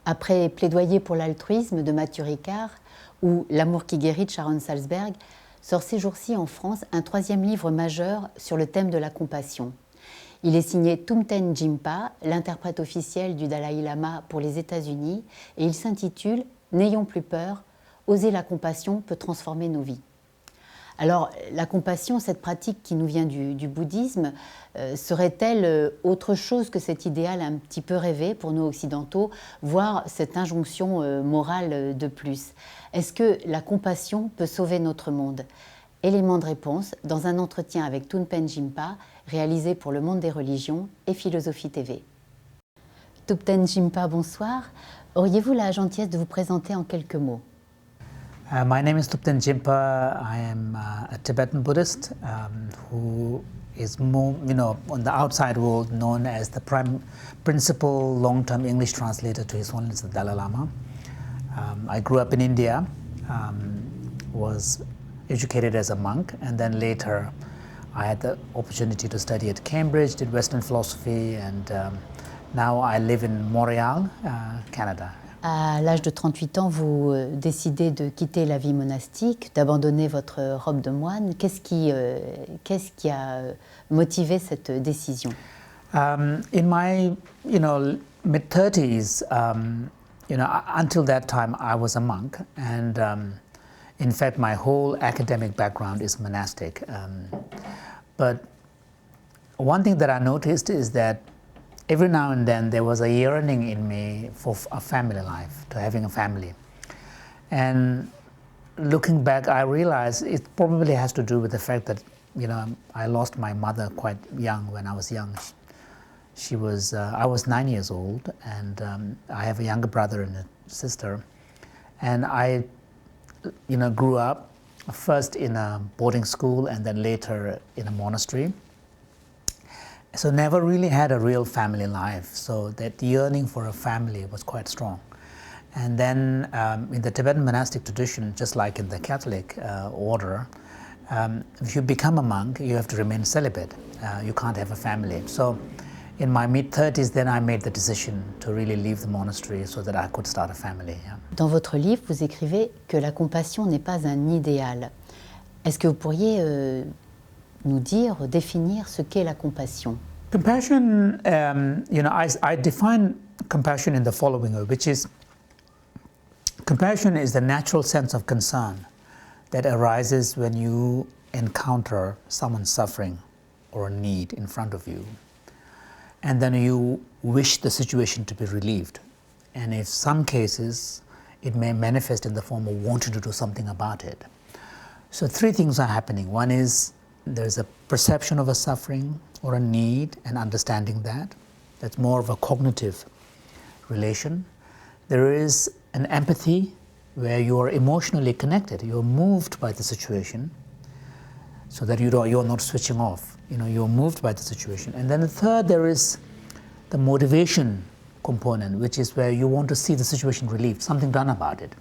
Après Plaidoyer pour l'altruisme de Mathieu Ricard ou L'amour qui guérit de Sharon Salzberg, sort ces jours-ci en France un troisième livre majeur sur le thème de la compassion. Il est signé Thupten Jinpa, l'interprète officiel du Dalai Lama pour les États-Unis, et il s'intitule « N'ayons plus peur, oser la compassion peut transformer nos vies ». Alors, la compassion, cette pratique qui nous vient du bouddhisme, serait-elle autre chose que cet idéal un petit peu rêvé pour nous occidentaux, voire cette injonction morale de plus? Est-ce que la compassion peut sauver notre monde? Élément de réponse dans un entretien avec Thupten Jinpa, réalisé pour le Monde des religions et Philosophie TV. Thupten Jinpa, bonsoir. Auriez-vous la gentillesse de vous présenter en quelques mots? My name is Thupten Jinpa. I am a Tibetan Buddhist who is more, on the outside world known as the principal long-term English translator to His Holiness the Dalai Lama. I grew up in India, was educated as a monk, and then later I had the opportunity to study at Cambridge, did Western philosophy, and now I live in Montreal, Canada. À l'âge de 38 ans, vous décidez de quitter la vie monastique, d'abandonner votre robe de moine. Qu'est-ce qui a motivé cette décision? In my, mid-30s, until that time I was a monk, and in fact my whole academic background is monastic. But one thing that I noticed is that every now and then there was a yearning in me for a family life, to having a family. And looking back, I realized it probably has to do with the fact that, I lost my mother quite young when I was young. I was 9 years old, and I have a younger brother and a sister. And I, grew up first in a boarding school and then later in a monastery. So never really had a real family life, so that yearning for a family was quite strong. And then in the Tibetan monastic tradition, just like in the Catholic order, if you become a monk, you have to remain celibate. You can't have a family. So in my mid-30s, then I made the decision to really leave the monastery so that I could start a family. Yeah. Dans votre livre, vous écrivez que la compassion n'est pas un idéal. Est-ce que vous pourriez nous dire, définir ce qu'est la compassion? Compassion, I define compassion in the following way, which is, compassion is the natural sense of concern that arises when you encounter someone suffering or a need in front of you. And then you wish the situation to be relieved. And in some cases, it may manifest in the form of wanting to do something about it. So three things are happening. One is there's a perception of a suffering or a need and understanding that. That's more of a cognitive relation. There is an empathy where you are emotionally connected. You're moved by the situation so that you're not switching off. You're moved by the situation. And then the third, there is the motivation component, which is where you want to see the situation relieved, something done about it.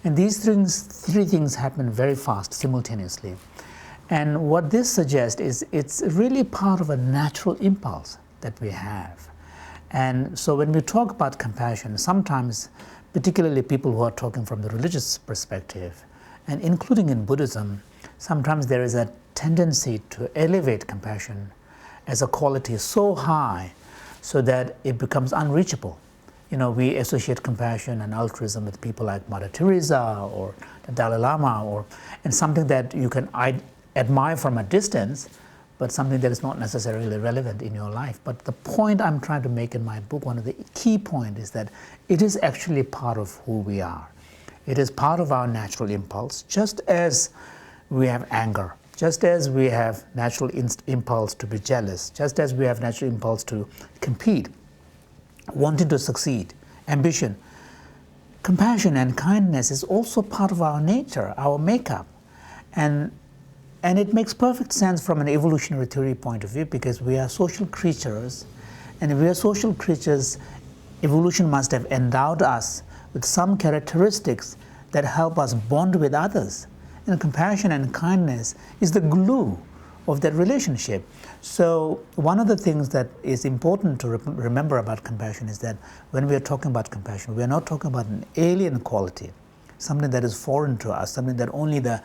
And these three things happen very fast, simultaneously. And what this suggests is it's really part of a natural impulse that we have. And so when we talk about compassion, sometimes, particularly people who are talking from the religious perspective, and including in Buddhism, sometimes there is a tendency to elevate compassion as a quality so high so that it becomes unreachable. We associate compassion and altruism with people like Mother Teresa or the Dalai Lama, and something that you can admire from a distance, but something that is not necessarily relevant in your life. But the point I'm trying to make in my book, one of the key points, is that it is actually part of who we are. It is part of our natural impulse, just as we have anger, just as we have natural impulse to be jealous, just as we have natural impulse to compete, wanting to succeed, ambition. Compassion and kindness is also part of our nature, our makeup. And it makes perfect sense from an evolutionary theory point of view, because we are social creatures, and if we are social creatures, evolution must have endowed us with some characteristics that help us bond with others. And compassion and kindness is the glue of that relationship. So one of the things that is important to remember about compassion is that when we are talking about compassion, we are not talking about an alien quality, something that is foreign to us, something that only the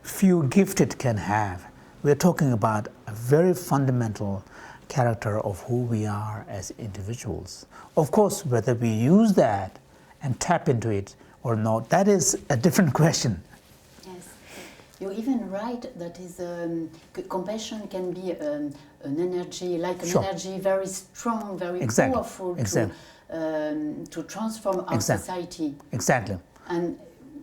few gifted can have. We are talking about a very fundamental character of who we are as individuals. Of course, whether we use that and tap into it or not, that is a different question. You even write that is compassion can be an energy, like an Sure. energy very strong, very Exactly. powerful Exactly. To transform our society. Exactly. And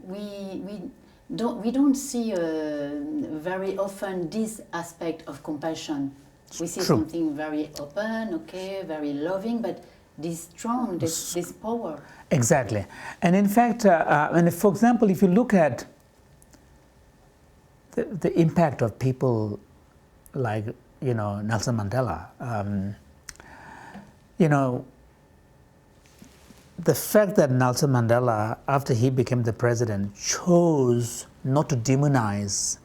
we don't see very often this aspect of compassion. We see True. something very open, okay, very loving, but this strong, this power. Exactly. And in fact, and if, for example, if you look at the impact of people like, Nelson Mandela, the fact that Nelson Mandela, after he became the president, chose not to demonize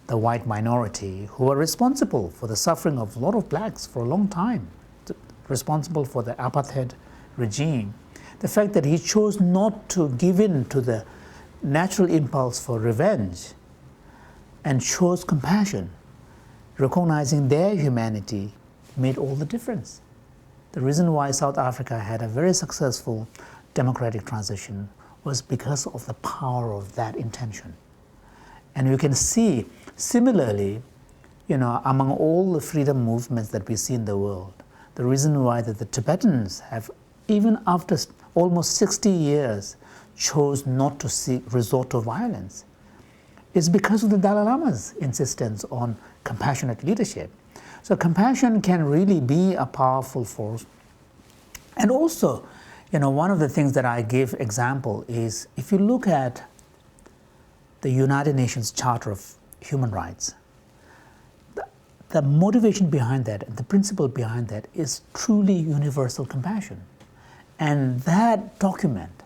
the white minority who were responsible for the suffering of a lot of blacks for a long time, responsible for the apartheid regime, the fact that he chose not to give in to the natural impulse for revenge and chose compassion, recognizing their humanity, made all the difference. The reason why South Africa had a very successful democratic transition was because of the power of that intention. And you can see, similarly, among all the freedom movements that we see in the world, the reason why that the Tibetans have, even after almost 60 years, chose not to resort to violence is because of the Dalai Lama's insistence on compassionate leadership. So compassion can really be a powerful force. And also, one of the things that I give example is, if you look at the United Nations Charter of Human Rights, the motivation behind that, and the principle behind that is truly universal compassion. And that document,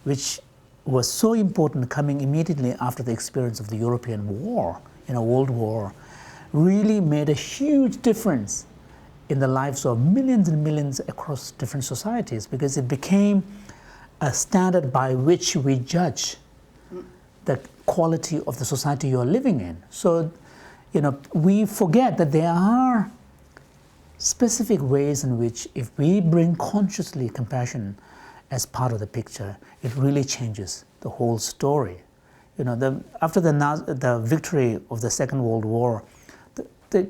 which was so important coming immediately after the experience of the European war, World War, really made a huge difference in the lives of millions and millions across different societies, because it became a standard by which we judge the quality of the society you're living in. So, we forget that there are specific ways in which, if we bring consciously compassion as part of the picture, it really changes the whole story. After the victory of the Second World War, the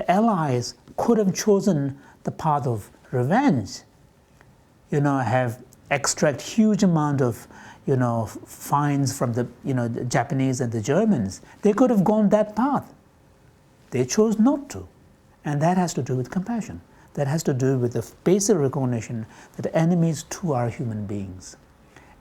Allies could have chosen the path of revenge, have extract huge amount of, fines from the, the Japanese and the Germans. They could have gone that path. They chose not to. And that has to do with compassion. That has to do with the basic recognition that enemies too are human beings.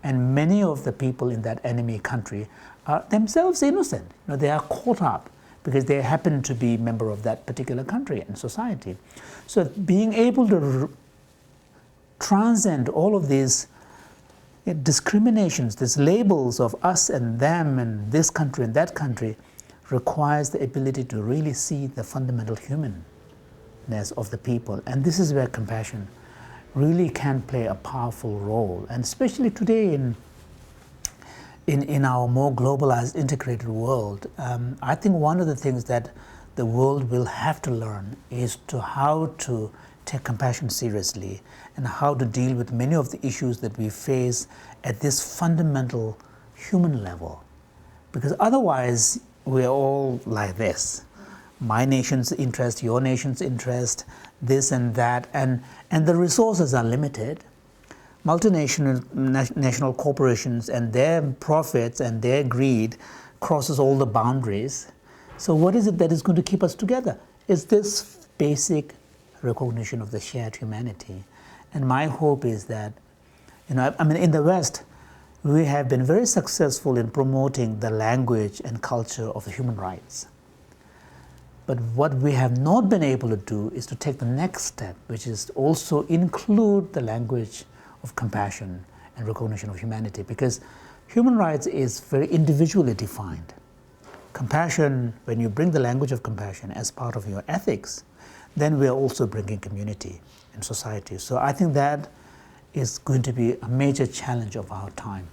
And many of the people in that enemy country are themselves innocent. They are caught up because they happen to be member of that particular country and society. So being able to transcend all of these discriminations, these labels of us and them and this country and that country, requires the ability to really see the fundamental humanness of the people. And this is where compassion really can play a powerful role. And especially today in our more globalized, integrated world, I think one of the things that the world will have to learn is how to take compassion seriously and how to deal with many of the issues that we face at this fundamental human level. Because otherwise, we're all like this. My nation's interest, your nation's interest, this and that, and the resources are limited. Multinational corporations and their profits and their greed crosses all the boundaries. So what is it that is going to keep us together? It's this basic recognition of the shared humanity. And my hope is that, in the West, we have been very successful in promoting the language and culture of the human rights. But what we have not been able to do is to take the next step, which is also include the language of compassion and recognition of humanity, because human rights is very individually defined. compassion, when you bring the language of compassion as part of your ethics, then we are also bringing community and society. So I think that is going to be a major challenge of our time.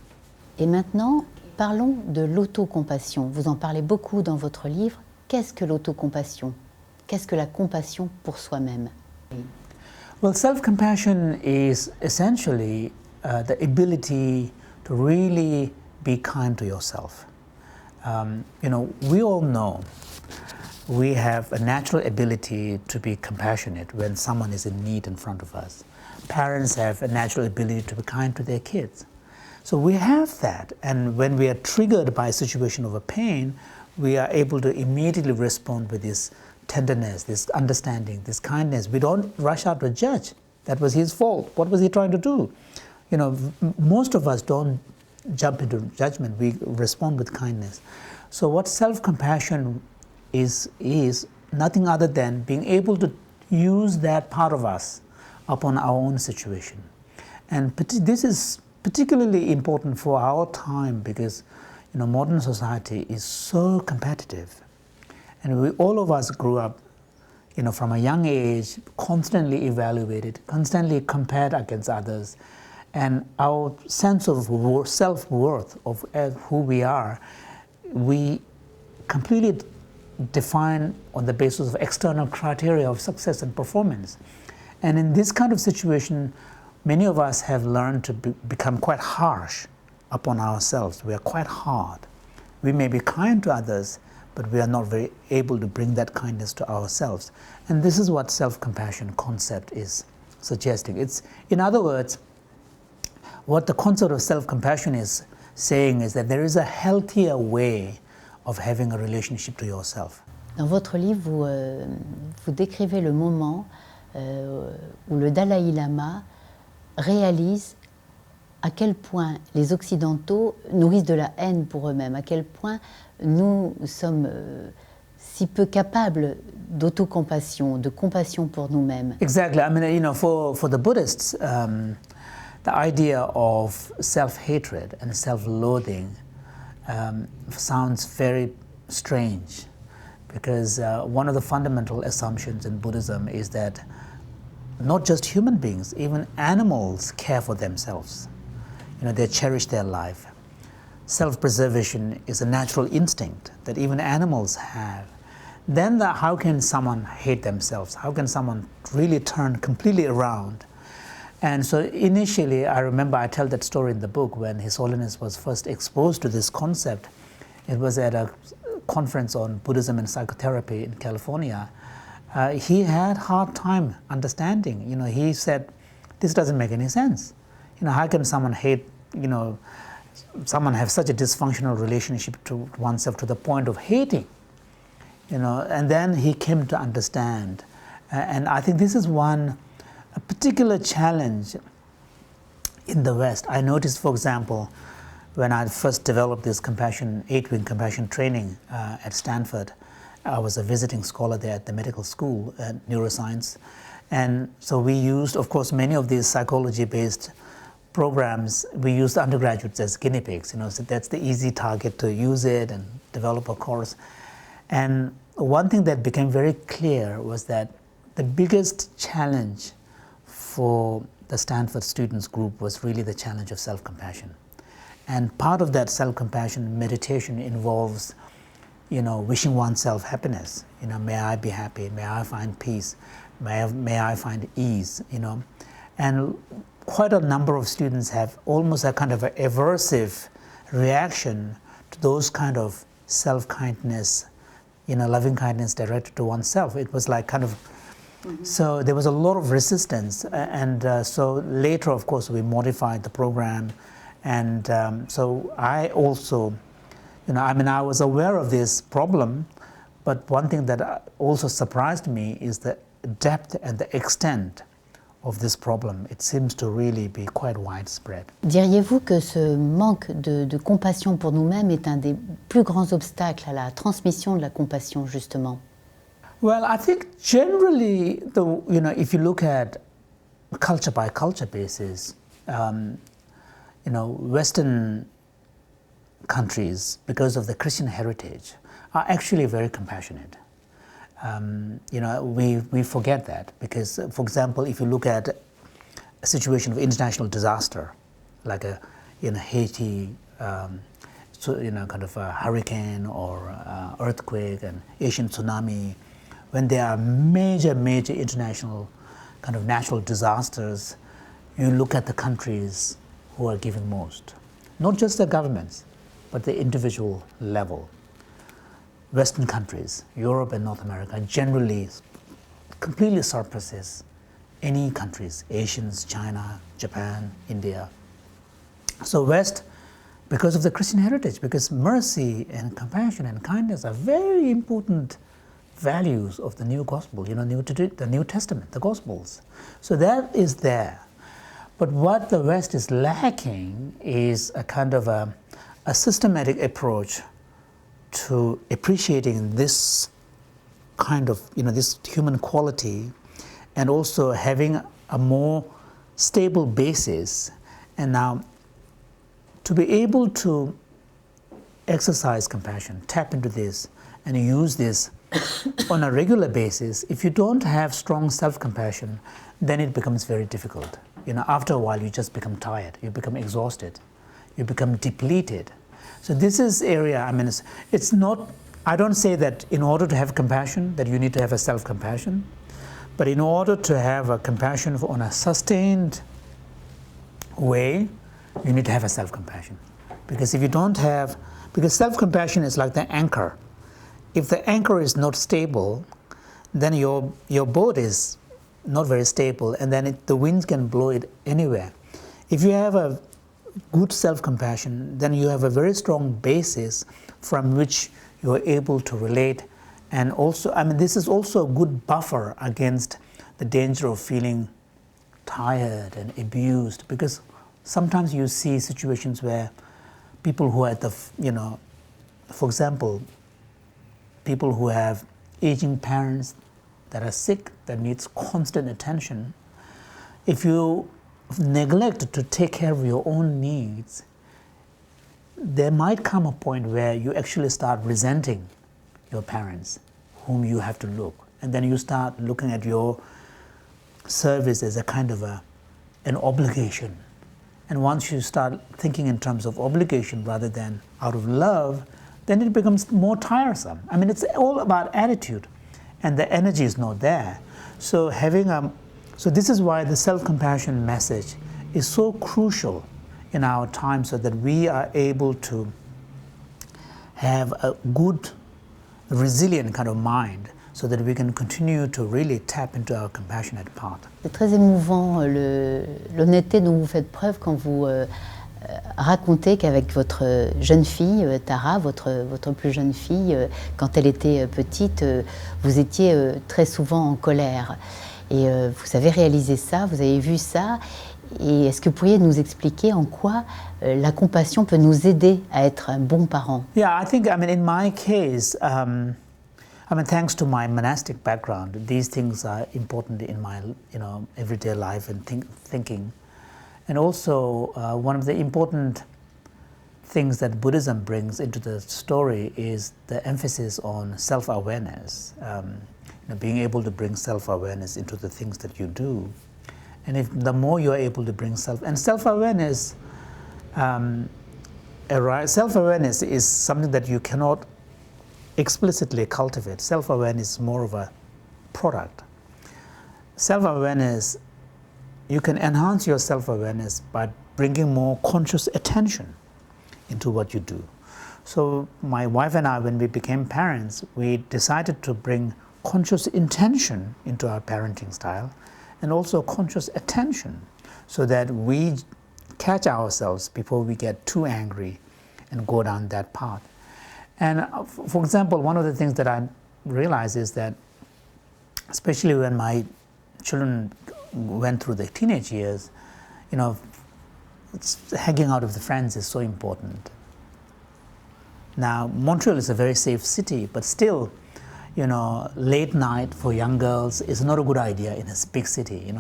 Et maintenant, parlons de l'autocompassion. Vous en parlez beaucoup dans votre livre. Qu'est-ce que l'autocompassion? Qu'est-ce que la compassion pour soi-même? Well, self-compassion is essentially the ability to really be kind to yourself. We all know we have a natural ability to be compassionate when someone is in need in front of us. Parents have a natural ability to be kind to their kids. So we have that, and when we are triggered by a situation of a pain, we are able to immediately respond with this tenderness, this understanding, this kindness. We don't rush out to judge. That was his fault. What was he trying to do? Most of us don't jump into judgment. We respond with kindness. So what self-compassion is nothing other than being able to use that part of us upon our own situation. And this is particularly important for our time because modern society is so competitive. And all of us grew up from a young age, constantly evaluated, constantly compared against others. And our sense of self-worth, of who we are, we completely define on the basis of external criteria of success and performance. And in this kind of situation, many of us have learned to become quite harsh upon ourselves. We are quite hard. We may be kind to others, but we are not very able to bring that kindness to ourselves. And this is what self-compassion concept is suggesting. In other words, what the concept of self-compassion is saying is that there is a healthier way of having a relationship to yourself. Dans votre livre, vous décrivez le moment où le Dalai Lama réalise à quel point les Occidentaux nourrissent de la haine pour eux-mêmes, à quel point nous sommes si peu capables d'autocompassion, de compassion pour nous-mêmes. Exactly. I mean, for the Buddhists, the idea of self-hatred and self-loathing sounds very strange because one of the fundamental assumptions in Buddhism is that not just human beings, even animals care for themselves. They cherish their life. Self-preservation is a natural instinct that even animals have. Then how can someone hate themselves? How can someone really turn completely around? And so initially, I remember I tell that story in the book when His Holiness was first exposed to this concept. It was at a conference on Buddhism and psychotherapy in California. He had a hard time understanding. He said, this doesn't make any sense. How can someone hate, someone have such a dysfunctional relationship to oneself to the point of hating? And then he came to understand. And I think this is a particular challenge in the West. I noticed, for example, when I first developed this 8-week compassion training at Stanford, I was a visiting scholar there at the medical school at neuroscience. And so we used, of course, many of these psychology-based programs. We used undergraduates as guinea pigs, so that's the easy target to use it and develop a course. And one thing that became very clear was that the biggest challenge for the Stanford students group was really the challenge of self-compassion. And part of that self-compassion meditation involves, wishing oneself happiness. May I be happy, may I find peace, may I find ease, And quite a number of students have almost a kind of an aversive reaction to those kind of self-kindness, loving kindness directed to oneself. It was like kind of, so there was a lot of resistance. And so later, of course, we modified the program. And so I also, I was aware of this problem, but one thing that also surprised me is the depth and the extent of this problem. It seems to really be quite widespread. Diriez-vous que ce manque de compassion pour nous-mêmes est un des plus grands obstacles à la transmission de la compassion, justement? Well, I think generally, if you look at culture by culture basis, Western countries, because of the Christian heritage, are actually very compassionate. We forget that because, for example, if you look at a situation of international disaster, like Haiti, kind of a hurricane or earthquake and Asian tsunami, when there are major international kind of natural disasters, you look at the countries who are giving most. Not just the governments, but the individual level. Western countries, Europe and North America, generally completely surpasses any countries, Asians, China, Japan, India. So West, because of the Christian heritage, because mercy and compassion and kindness are very important values of the new gospel, the New Testament, the Gospels. So that is there. But what the West is lacking is a kind of a systematic approach to appreciating this kind of, this human quality, and also having a more stable basis. And now, to be able to exercise compassion, tap into this, and use this on a regular basis, if you don't have strong self-compassion, then it becomes very difficult. After a while, you just become tired, you become exhausted, you become depleted. So this is area, it's not, I don't say that in order to have compassion, that you need to have a self-compassion, but in order to have a compassion on a sustained way, you need to have a self-compassion. Because if you don't have, because self-compassion is like the anchor. If the anchor is not stable, then your boat is not very stable, and then the winds can blow it anywhere. If you have a good self-compassion, then you have a very strong basis from which you are able to relate. And also, this is also a good buffer against the danger of feeling tired and abused, because sometimes you see situations where people who are at the, for example, people who have aging parents that are sick, that needs constant attention, if you neglect to take care of your own needs, there might come a point where you actually start resenting your parents, whom you have to look. And then you start looking at your service as a kind of an obligation. And once you start thinking in terms of obligation rather than out of love, then it becomes more tiresome. It's all about attitude, and the energy is not there. So so this is why the self-compassion message is so crucial in our time, so that we are able to have a good, resilient kind of mind, so that we can continue to really tap into our compassionate part. C'est très émouvant l'honnêteté dont vous faites preuve quand vous racontez qu'avec votre jeune fille, Tara, votre plus jeune fille, quand elle était petite, vous étiez très souvent en colère. Et vous avez réalisé ça, vous avez vu ça. Et est-ce que vous pourriez nous expliquer en quoi la compassion peut nous aider à être un bon parent? Yeah, I think, in my case, thanks to my monastic background, these things are important in my, everyday life and thinking. And also, one of the important things that Buddhism brings into the story is the emphasis on self-awareness. Being able to bring self-awareness into the things that you do. And the more you are able to bring self-awareness, self-awareness is something that you cannot explicitly cultivate. Self-awareness is more of a product. Self-awareness, you can enhance your self-awareness by bringing more conscious attention into what you do. So my wife and I, when we became parents, we decided to bring conscious intention into our parenting style, and also conscious attention, so that we catch ourselves before we get too angry and go down that path. And for example, one of the things that I realized is that, especially when my children went through the teenage years, hanging out with the friends is so important. Now, Montreal is a very safe city, but still, late night for young girls is not a good idea in a big city,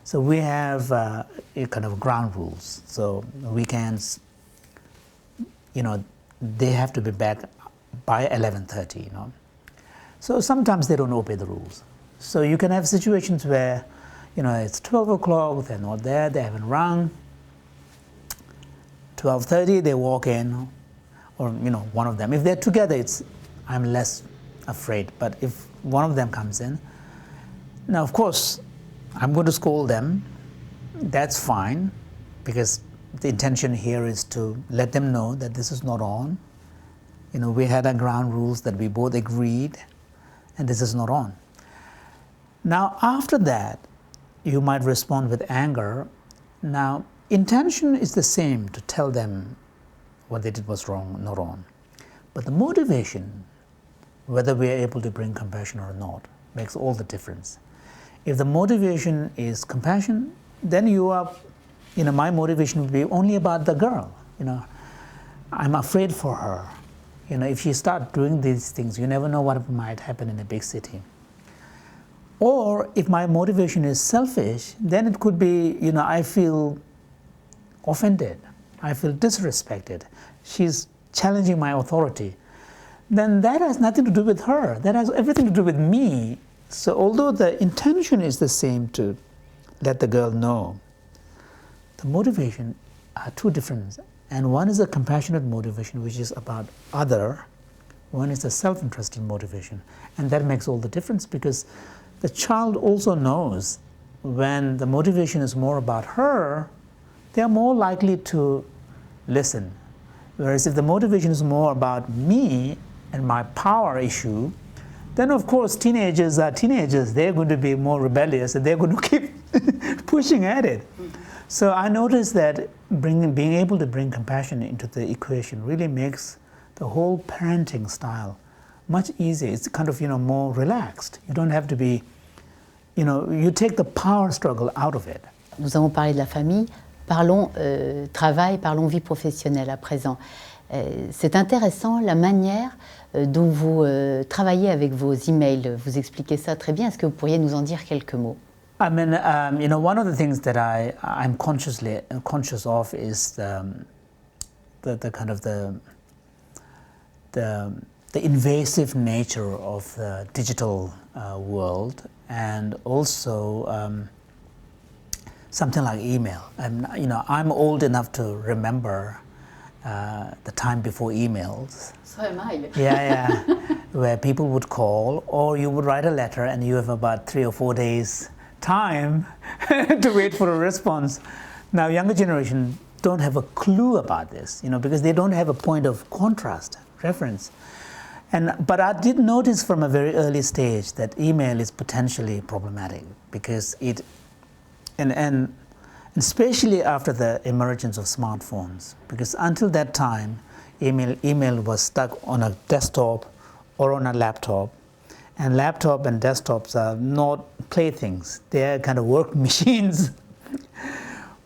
So we have a kind of ground rules. So weekends, they have to be back by 11:30, So sometimes they don't obey the rules. So you can have situations where, it's 12 o'clock, they're not there, they haven't rung. 12:30, they walk in, or, one of them. If they're together, I'm less afraid. But if one of them comes in, now, of course, I'm going to scold them. That's fine, because the intention here is to let them know that this is not on. We had our ground rules that we both agreed, and this is not on. Now, after that, you might respond with anger. Now, intention is the same, to tell them what they did was wrong, not on. But the motivation, whether we are able to bring compassion or not, makes all the difference. If the motivation is compassion, then my motivation would be only about the girl. I'm afraid for her. If she starts doing these things, you never know what might happen in a big city. Or if my motivation is selfish, then it could be, I feel offended. I feel disrespected. She's challenging my authority. Then that has nothing to do with her. That has everything to do with me. So although the intention is the same, to let the girl know, the motivation are two different. And one is a compassionate motivation, which is about other. One is a self-interested motivation. And that makes all the difference, because the child also knows when the motivation is more about her, they are more likely to listen. Whereas if the motivation is more about me and my power issue, then of course teenagers are teenagers. They're going to be more rebellious, and they're going to keep pushing at it. So I noticed that being able to bring compassion into the equation really makes the whole parenting style much easier. It's kind of more relaxed. You don't have to be, you take the power struggle out of it. Nous avons parlé de la famille. Parlons travail, parlons vie professionnelle à présent. C'est intéressant la manière dont vous travaillez avec vos emails. Vous expliquez ça très bien. Est-ce que vous pourriez nous en dire quelques mots? I mean, one of the things that I'm conscious of is the kind of the invasive nature of the digital world, and also something like email. And I'm old enough to remember the time before emails. So am I. Yeah, where people would call, or you would write a letter, and you have about 3 or 4 days time to wait for a response. Now, younger generation don't have a clue about this, because they don't have a point of contrast, reference. But I did notice from a very early stage that email is potentially problematic, because and especially after the emergence of smartphones, because until that time, email was stuck on a desktop or on a laptop. And laptop and desktops are not playthings. They're kind of work machines.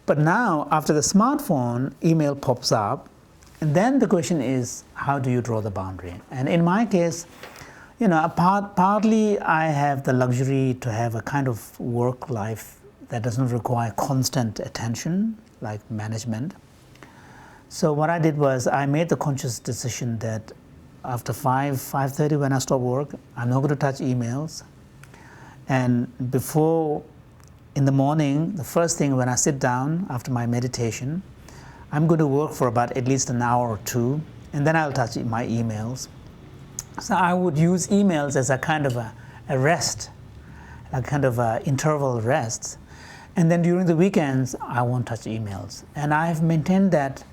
But now, after the smartphone, email pops up. And then the question is, how do you draw the boundary? And in my case, partly I have the luxury to have a kind of work life that doesn't require constant attention, like management. So what I did was I made the conscious decision that after 5:30 when I stop work, I'm not going to touch emails. And before, in the morning, the first thing when I sit down after my meditation, I'm going to work for about at least an hour or two, and then I'll touch my emails. So I would use emails as a kind of a rest, a kind of a interval rest. And then during the weekends, I won't touch emails. And I've maintained that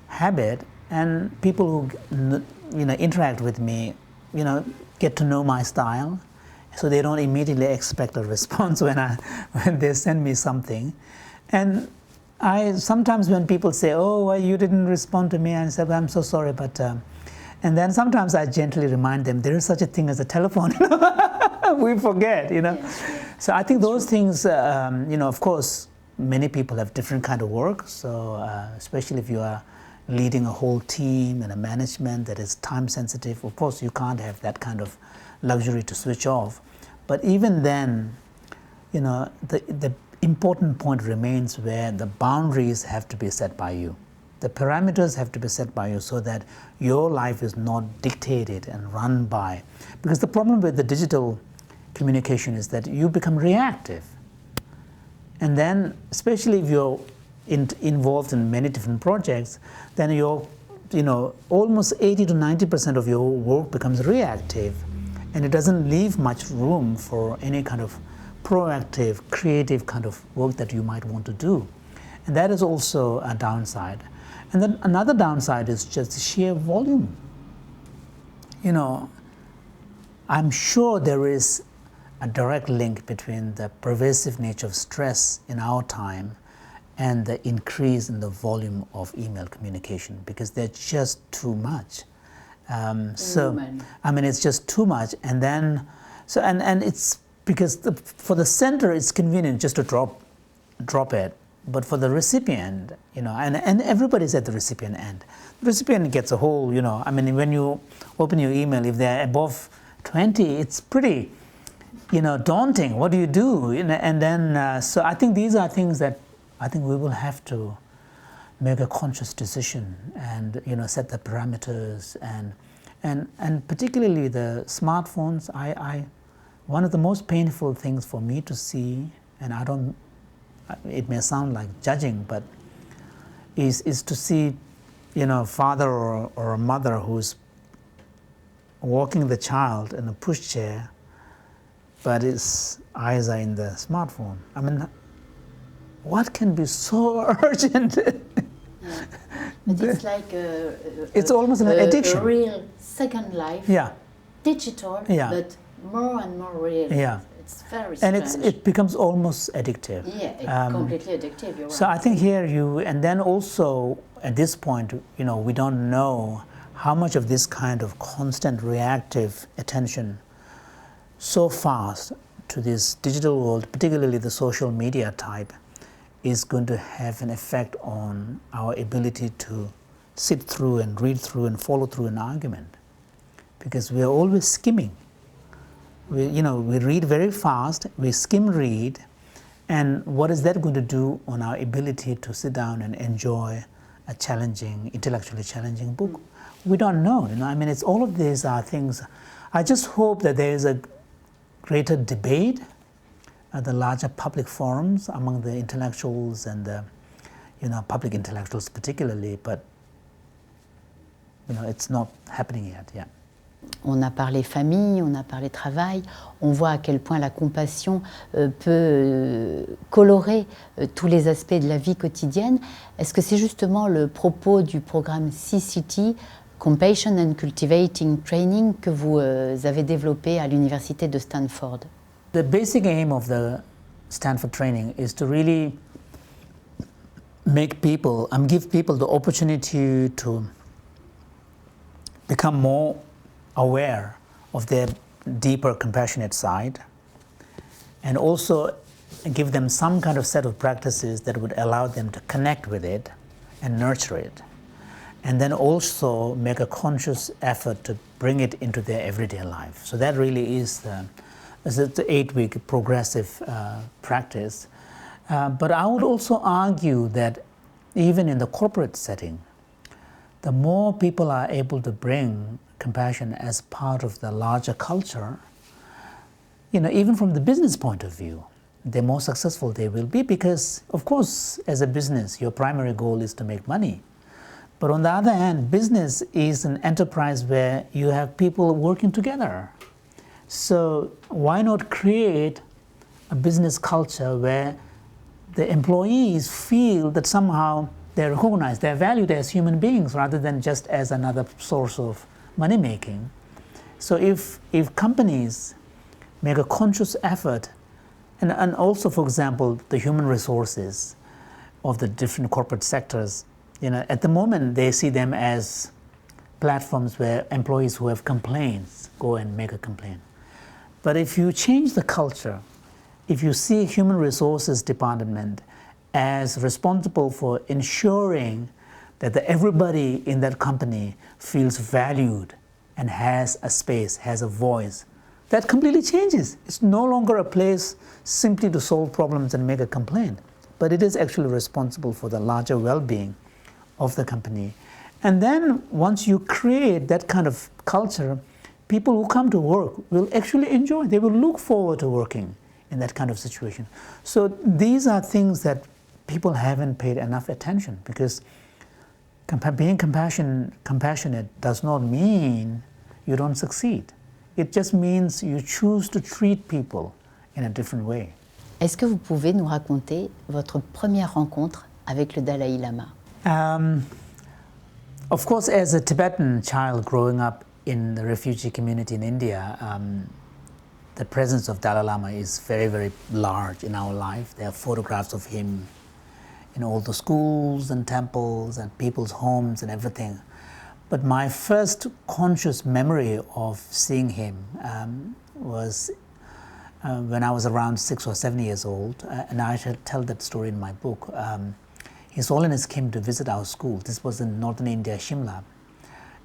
habit, and people who interact with me, get to know my style, so they don't immediately expect a response when they send me something. And sometimes when people say, "Oh, well, you didn't respond to me," I say, "I'm so sorry," but and then sometimes I gently remind them there is such a thing as a telephone. We forget, So I think those things, of course, many people have different kind of work. So especially if you are leading a whole team and a management that is time sensitive, of course you can't have that kind of luxury to switch off. But even then, the important point remains where the boundaries have to be set by you. The parameters have to be set by you so that your life is not dictated and run by. Because the problem with the digital communication is that you become reactive. And then, especially if you're involved in many different projects, then almost 80 to 90% of your work becomes reactive. And it doesn't leave much room for any kind of proactive, creative kind of work that you might want to do. And that is also a downside. And then another downside is just the sheer volume. I'm sure there is a direct link between the pervasive nature of stress in our time and the increase in the volume of email communication, because they're just too much. It's just too much. And then, and it's because for the sender, it's convenient just to drop it. But for the recipient, and everybody's at the recipient end. The recipient gets a whole, when you open your email, if they're above 20, it's pretty, daunting. What do you do? And then, so I think these are things that I think we will have to make a conscious decision and, set the parameters and particularly the smartphones. One of the most painful things for me to see, and it may sound like judging, but is to see, father or a mother who's walking the child in a pushchair, but his eyes are in the smartphone. What can be so urgent? But it's like it's almost an addiction. A real second life. Yeah. Digital, yeah. but more and more real. Yeah. It's very strange. And it becomes almost addictive. Yeah, it's completely addictive. You're so right. I think here and then also at this point, we don't know how much of this kind of constant reactive attention so fast to this digital world, particularly the social media type, is going to have an effect on our ability to sit through and read through and follow through an argument. Because we are always skimming. We read very fast, we skim read, and what is that going to do on our ability to sit down and enjoy a intellectually challenging book? We don't know. It's all of these are things. I just hope that there is a greater debate at the larger public forums among the intellectuals and the public intellectuals particularly, but it's not happening yet. Yeah. On a parlé famille, on a parlé travail, on voit à quel point la compassion peut colorer tous les aspects de la vie quotidienne. Est-ce que c'est justement le propos du programme CCT, Compassion and Cultivating Training, que vous avez développé à l'université de Stanford? The basic aim of the Stanford training is to really give people the opportunity to become more aware of their deeper compassionate side, and also give them some kind of set of practices that would allow them to connect with it and nurture it, and then also make a conscious effort to bring it into their everyday life. So that really is the 8-week progressive practice. But I would also argue that even in the corporate setting, the more people are able to bring compassion as part of the larger culture, even from the business point of view, the more successful they will be, because, of course, as a business, your primary goal is to make money. But on the other hand, business is an enterprise where you have people working together. So why not create a business culture where the employees feel that somehow they're recognized, they're valued as human beings rather than just as another source of money making. So if companies make a conscious effort, and also, for example, the human resources of the different corporate sectors, at the moment they see them as platforms where employees who have complaints go and make a complaint. But if you change the culture, if you see human resources department as responsible for ensuring that everybody in that company feels valued and has a space, has a voice, that completely changes. It's no longer a place simply to solve problems and make a complaint, but it is actually responsible for the larger well-being of the company. And then once you create that kind of culture, people who come to work will actually enjoy. They will look forward to working in that kind of situation. So these are things that people haven't paid enough attention, because being compassionate does not mean you don't succeed. It just means you choose to treat people in a different way. Est-ce que vous pouvez nous raconter votre première rencontre avec le Dalai Lama? Of course, as a Tibetan child growing up in the refugee community in India, the presence of Dalai Lama is very, very large in our life. There are photographs of him in all the schools and temples and people's homes and everything. But my first conscious memory of seeing him was when I was around 6 or 7 years old, and I shall tell that story in my book. His Holiness came to visit our school. This was in northern India, Shimla.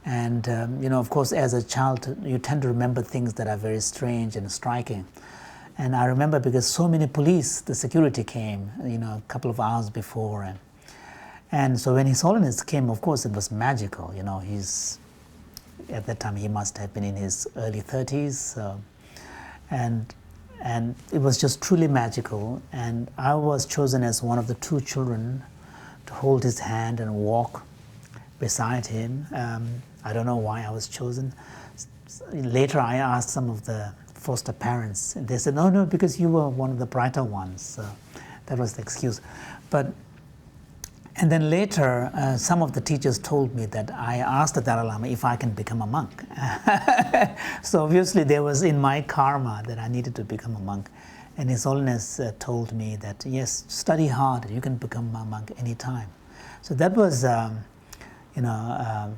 And of course, as a child, you tend to remember things that are very strange and striking. And I remember because so many police, the security came, a couple of hours before. And so when His Holiness came, of course, it was magical. At that time, he must have been in his early 30s. And it was just truly magical. And I was chosen as one of the 2 children to hold his hand and walk beside him. I don't know why I was chosen. Later, I asked some of the foster parents, and they said, no, because you were one of the brighter ones. So that was the excuse. And then later, some of the teachers told me that I asked the Dalai Lama if I can become a monk. So obviously there was in my karma that I needed to become a monk. And His Holiness told me that, yes, study hard, you can become a monk anytime. So that was,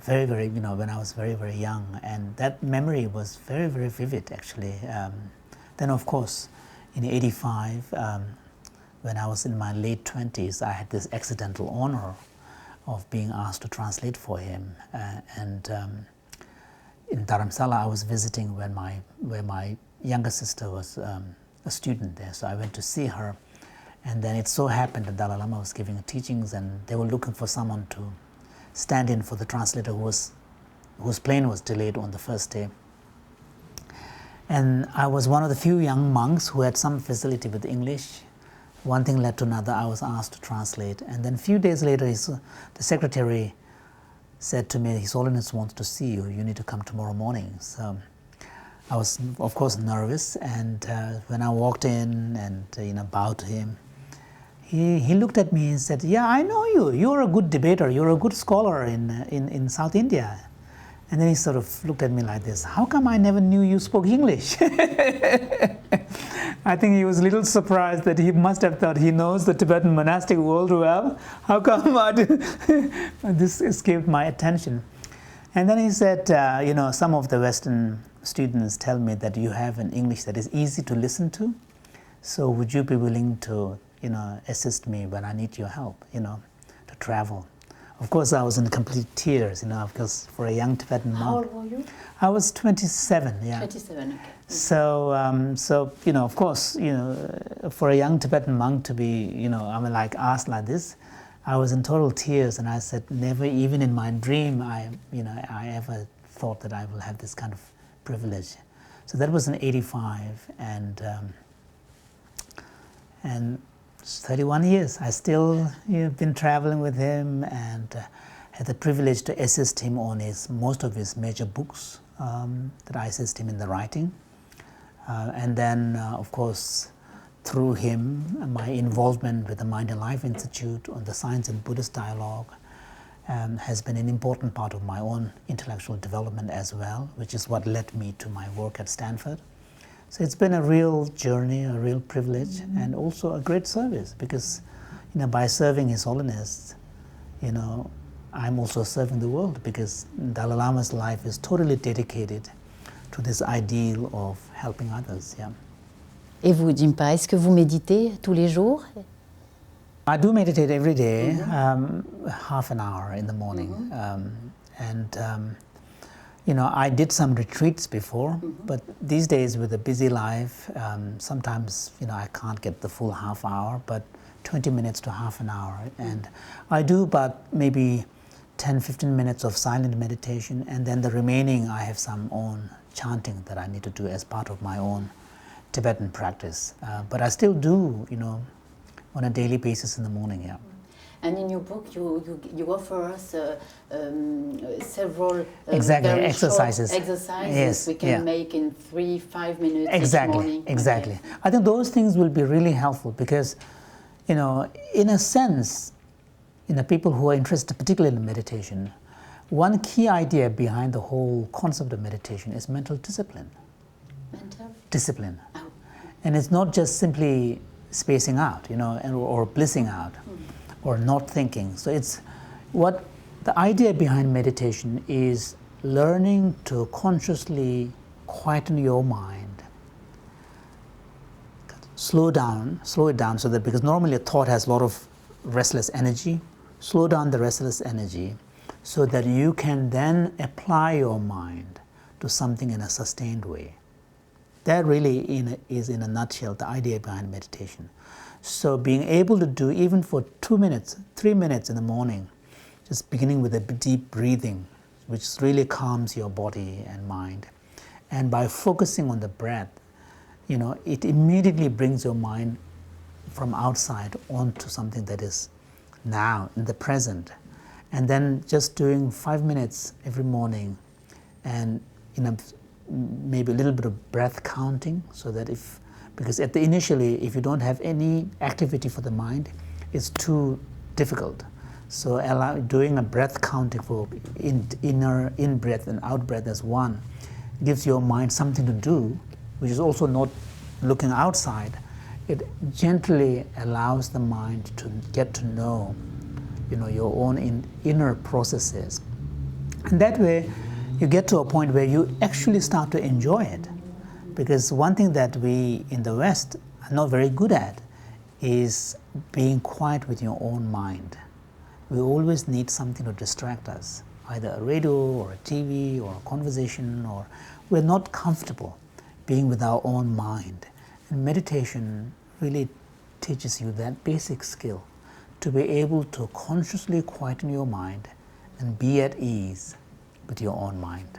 very, very, when I was very, very young. And that memory was very, very vivid, actually. Then, of course, in '85, when I was in my late 20s, I had this accidental honor of being asked to translate for him. In Dharamsala, I was visiting where my younger sister was a student there. So I went to see her. And then it so happened that Dalai Lama was giving teachings, and they were looking for someone to stand in for the translator whose plane was delayed on the first day. And I was one of the few young monks who had some facility with English. One thing led to another. I was asked to translate. And then a few days later, the secretary said to me, His Holiness wants to see you. You need to come tomorrow morning. So I was, of course, nervous. And when I walked in and bowed to him, he looked at me and said, yeah, I know you. You're a good debater. You're a good scholar in South India. And then he sort of looked at me like this. How come I never knew you spoke English? I think he was a little surprised that he must have thought he knows the Tibetan monastic world well. How come this escaped my attention? And then he said, some of the Western students tell me that you have an English that is easy to listen to. So would you be willing to, assist me when I need your help, to travel? Of course, I was in complete tears, because for a young Tibetan monk. How old were you? I was 27, yeah. 27, okay. So, of course, for a young Tibetan monk to be, asked like this, I was in total tears, and I said, never, even in my dream, I ever thought that I will have this kind of privilege. So that was in '85, and 31 years. I still been traveling with him, and had the privilege to assist him on most of his major books that I assist him in the writing. And then, of course, through him, my involvement with the Mind and Life Institute on the Science and Buddhist Dialogue has been an important part of my own intellectual development as well, which is what led me to my work at Stanford. So it's been a real journey, a real privilege, and also a great service, because by serving His Holiness, I'm also serving the world, because Dalai Lama's life is totally dedicated to this ideal of helping others. Yeah. Et vous, Jinpa, est-ce que vous méditez tous les jours? I do meditate every day, half an hour in the morning. I did some retreats before, but these days with a busy life, sometimes, I can't get the full half hour, but 20 minutes to half an hour. And I do about maybe 10-15 minutes of silent meditation, and then the remaining I have some own chanting that I need to do as part of my own Tibetan practice. But I still do, on a daily basis in the morning, yeah. And in your book, you offer us several exactly exercises yes, we can make in 3-5 minutes exactly, each morning. Exactly. Okay. I think those things will be really helpful because, in a sense, people who are interested particularly in meditation, one key idea behind the whole concept of meditation is mental discipline. Mental? Discipline. Oh. And it's not just simply spacing out, or blissing out, or not thinking. So it's what the idea behind meditation is learning to consciously quieten your mind, slow it down so that, because normally a thought has a lot of restless energy, slow down the restless energy so that you can then apply your mind to something in a sustained way. That really is in a nutshell the idea behind meditation. So being able to do even for 2 minutes, 3 minutes in the morning, just beginning with a deep breathing, which really calms your body and mind. And by focusing on the breath, it immediately brings your mind from outside onto something that is now, in the present. And then just doing 5 minutes every morning, and maybe a little bit of breath counting, so that because initially, if you don't have any activity for the mind, it's too difficult. So doing a breath counting for in breath and out breath as one gives your mind something to do, which is also not looking outside. It gently allows the mind to get to know, your own inner processes. And that way, you get to a point where you actually start to enjoy it. Because one thing that we in the West are not very good at is being quiet with your own mind. We always need something to distract us, either a radio or a TV or a conversation, or we're not comfortable being with our own mind. And meditation really teaches you that basic skill to be able to consciously quieten your mind and be at ease with your own mind.